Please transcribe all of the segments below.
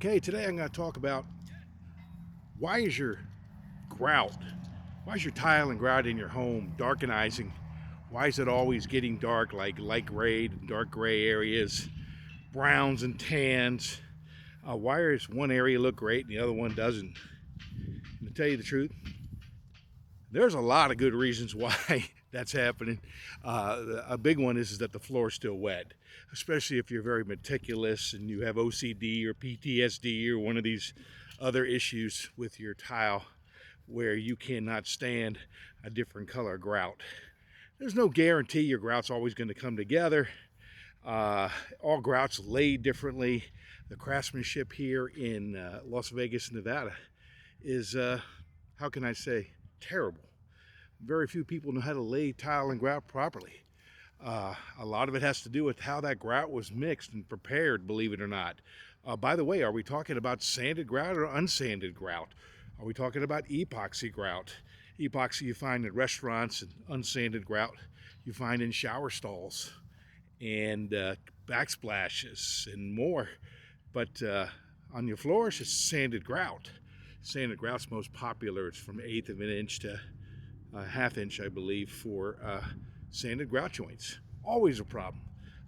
Okay, today I'm going to talk about why is your grout, why is your tile and grout in your home darkenizing? Why is it always getting dark, like light gray and dark gray areas, browns and tans? Why does one area look great and the other one doesn't? And to tell you the truth, there's a lot of good reasons why that's happening. A big one is that the floor is still wet, especially if you're very meticulous and you have OCD or PTSD or one of these other issues with your tile where you cannot stand a different color grout. There's no guarantee your grout's always going to come together. All grouts lay differently. The craftsmanship here in Las Vegas, Nevada is, how can I say, terrible. Very few people know how to lay tile and grout properly. A lot of it has to do with how that grout was mixed and prepared, believe it or not. By the way, are we talking about sanded grout or unsanded grout? Are we talking about epoxy grout? Epoxy you find in restaurants, and unsanded grout you find in shower stalls and backsplashes and more. But on your floors, it's sanded grout. Sanded grout's most popular. It's from 1/8 of an inch to a 1/2 inch, I believe, for sanded grout joints. Always a problem.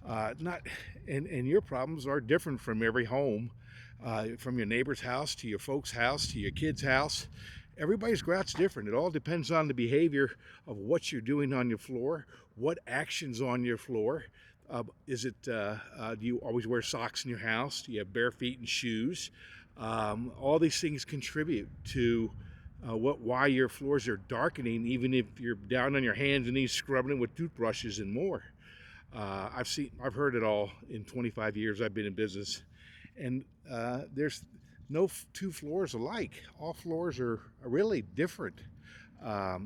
And your problems are different from every home, from your neighbor's house to your folks' house to your kid's house. Everybody's grout's different. It all depends on the behavior of what you're doing on your floor, what actions on your floor. Do you always wear socks in your house? Do you have bare feet and shoes? All these things contribute to why your floors are darkening, even if you're down on your hands and knees scrubbing it with toothbrushes and more. I've heard it all in 25 years I've been in business, and there's no two floors alike. All floors are really different.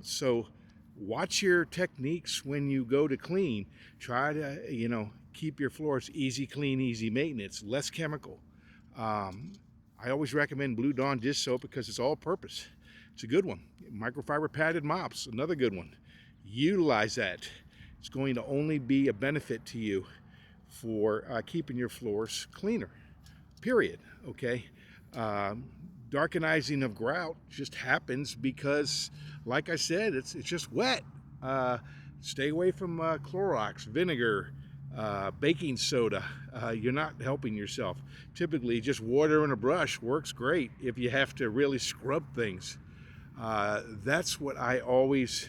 So watch your techniques when you go to clean. Try to, keep your floors easy clean, easy maintenance, less chemical. I always recommend Blue Dawn dish soap because it's all purpose. It's a good one. Microfiber padded mops, another good one. Utilize that. It's going to only be a benefit to you for keeping your floors cleaner, period, okay? Darkenizing of grout just happens because, like I said, it's just wet. Stay away from Clorox, vinegar, baking soda. You're not helping yourself. Typically, just water and a brush works great if you have to really scrub things. That's what I always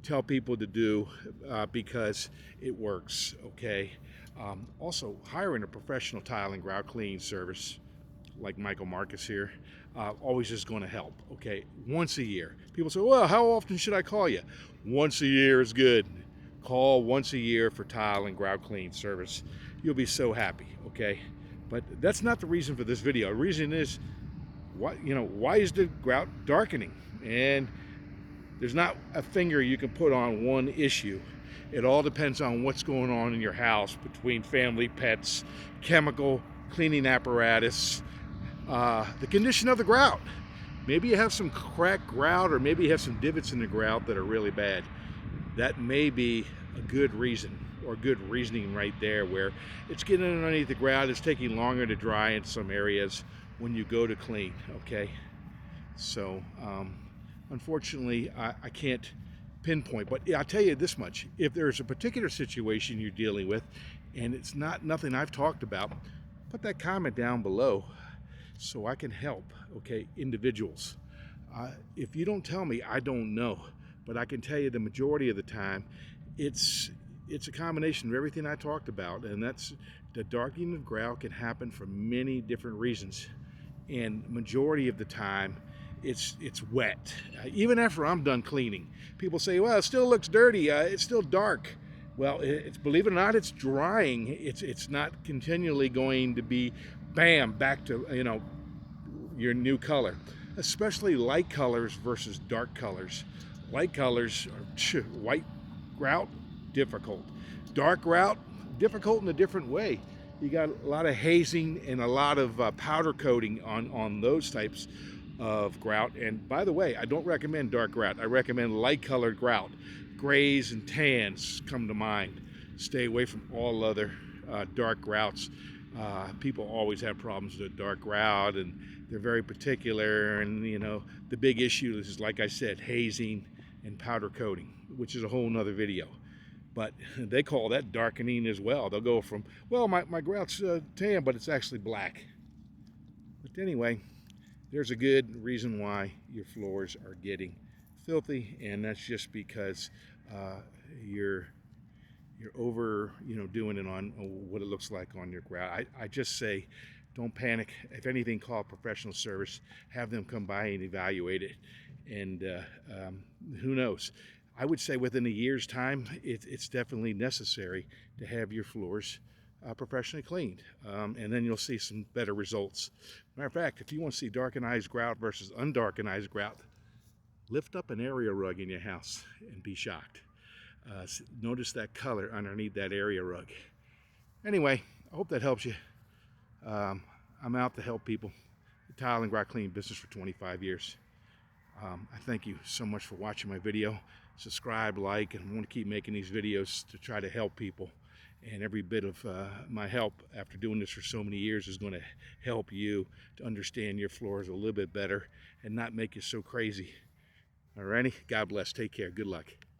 tell people to do because it works, okay? Also, hiring a professional tile and grout cleaning service like Michael Marcus here always is going to help, okay? Once a year. People say, well, how often should I call you? Once a year is good. Call once a year for tile and grout cleaning service. You'll be so happy, okay? But that's not the reason for this video. The reason is, why is the grout darkening? And there's not a finger you can put on one issue. It all depends on what's going on in your house between family, pets, chemical, cleaning apparatus, the condition of the grout. Maybe you have some cracked grout, or maybe you have some divots in the grout that are really bad. That may be a good reason, or good reasoning right there, where it's getting underneath the grout. It's taking longer to dry in some areas when you go to clean, okay? So unfortunately I can't pinpoint, but I'll tell you this much: if there's a particular situation you're dealing with and it's nothing I've talked about, put that comment down below so I can help, okay? Individuals, if you don't tell me, I don't know, but I can tell you the majority of the time it's a combination of everything I talked about, and that's the darkening of grout can happen for many different reasons, and majority of the time it's wet. Even after I'm done cleaning, people say, well, it still looks dirty, it's still dark. Well, it's, believe it or not, it's drying. It's not continually going to be bam back to your new color, especially light colors versus dark colors. Light colors are white grout, difficult. Dark grout, difficult in a different way. You got a lot of hazing and a lot of powder coating on those types of grout. And by the way, I don't recommend dark grout. I recommend light colored grout. Grays and tans come to mind. Stay away from all other dark grouts. People always have problems with dark grout, and they're very particular. And you know, the big issue is, like I said, hazing and powder coating, which is a whole nother video. But they call that darkening as well. They'll go from, well, my grout's tan, but it's actually black. But anyway, there's a good reason why your floors are getting filthy, and that's just because uh, you're over, doing it on what it looks like on your grout. I just say, don't panic. If anything, call a professional service. Have them come by and evaluate it. And who knows? I would say within a year's time, it's definitely necessary to have your floors professionally cleaned, and then you'll see some better results. Matter of fact, if you want to see darkenized grout versus undarkenized grout, lift up an area rug in your house and be shocked. Notice that color underneath that area rug. Anyway, I hope that helps you. I'm out to help people. The tile and grout cleaning business for 25 years. I thank you so much for watching my video. Subscribe, like, and I want to keep making these videos to try to help people. And every bit of my help after doing this for so many years is going to help you to understand your floors a little bit better and not make you so crazy. Alrighty? God bless. Take care. Good luck.